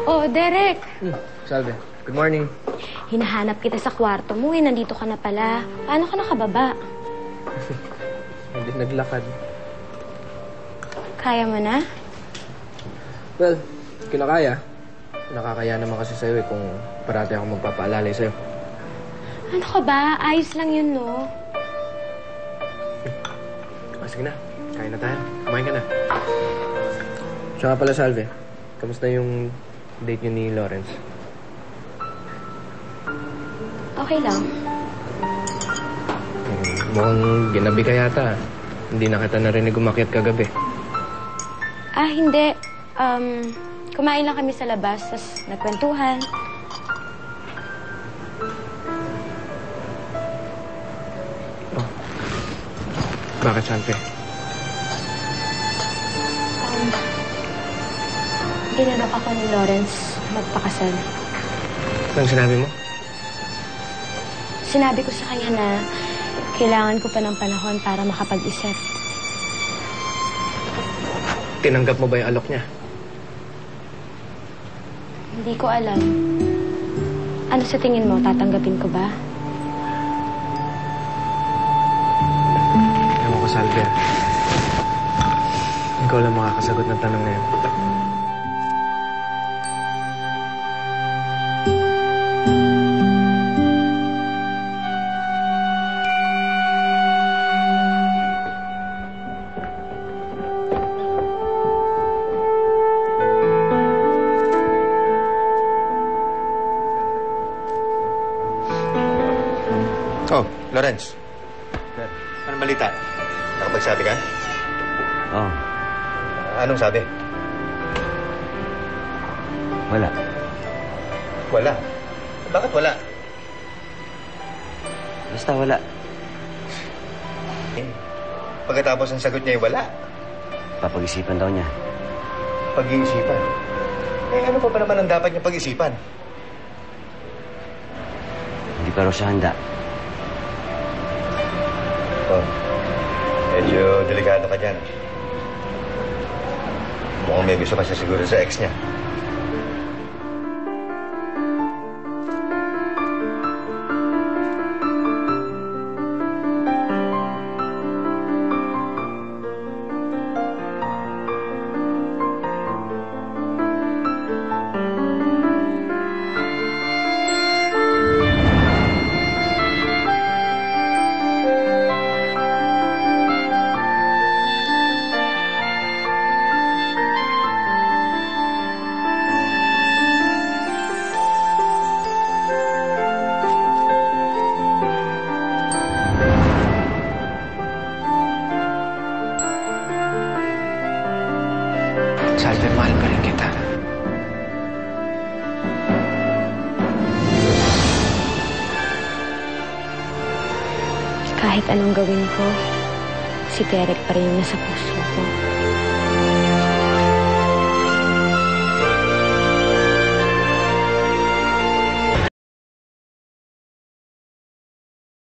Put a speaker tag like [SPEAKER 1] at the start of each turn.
[SPEAKER 1] Oh, Derek.
[SPEAKER 2] Salve. Good morning.
[SPEAKER 1] Hinahanap kita sa kwarto mo eh. Nandito ka na pala. Paano ka nakababa?
[SPEAKER 2] Hindi naglakad.
[SPEAKER 1] Kaya mo na?
[SPEAKER 2] Well, kinakaya. Nakakaya naman kasi sa'yo kung parati ako magpapaalalay sa'yo.
[SPEAKER 1] Ano ka ba? Ayos lang yun, no?
[SPEAKER 2] Sige na. Kain na tayo. Kumain ka na. Siya nga pala, Salve. Kamusta yung date niyo ni Lawrence?
[SPEAKER 1] Okay lang.
[SPEAKER 2] Mukhang ginabi ka yata. Hindi na kita narinig umakyat kagabi.
[SPEAKER 1] Hindi. Kumain lang kami sa labas, tas nagkwentuhan.
[SPEAKER 2] Oh. Bakit, Salve?
[SPEAKER 1] Ginanap ako ni Lawrence magpakasal.
[SPEAKER 2] Anong sinabi mo?
[SPEAKER 1] Sinabi ko sa kanya na kailangan ko pa ng panahon para makapag-isip.
[SPEAKER 2] Tinanggap mo ba yung alok niya?
[SPEAKER 1] Hindi ko alam. Ano sa tingin mo? Tatanggapin ko ba?
[SPEAKER 2] Ewan ko, Salve. Ikaw lang makakasagot ng tanong na yun.
[SPEAKER 3] Oh, Lawrence. Anong balita? Nakapagsabi ka?
[SPEAKER 4] Oo.
[SPEAKER 3] Anong sabi?
[SPEAKER 4] Wala.
[SPEAKER 3] Wala. Bakit wala?
[SPEAKER 4] Basta wala.
[SPEAKER 3] Pagkatapos ang sagot niya ay wala.
[SPEAKER 4] Papag-isipan daw niya.
[SPEAKER 3] Pag-iisipan. Ano pa naman ang dapat niya pag-isipan?
[SPEAKER 4] Hindi pa raw siya handa.
[SPEAKER 3] Oh, medyo delikado ka dyan. Mukhang may gusto pa siya siguro sa ex niya.
[SPEAKER 2] Salve, mahal pa rin kita.
[SPEAKER 1] Kahit anong gawin ko, si Derek pa rin yung nasa puso ko.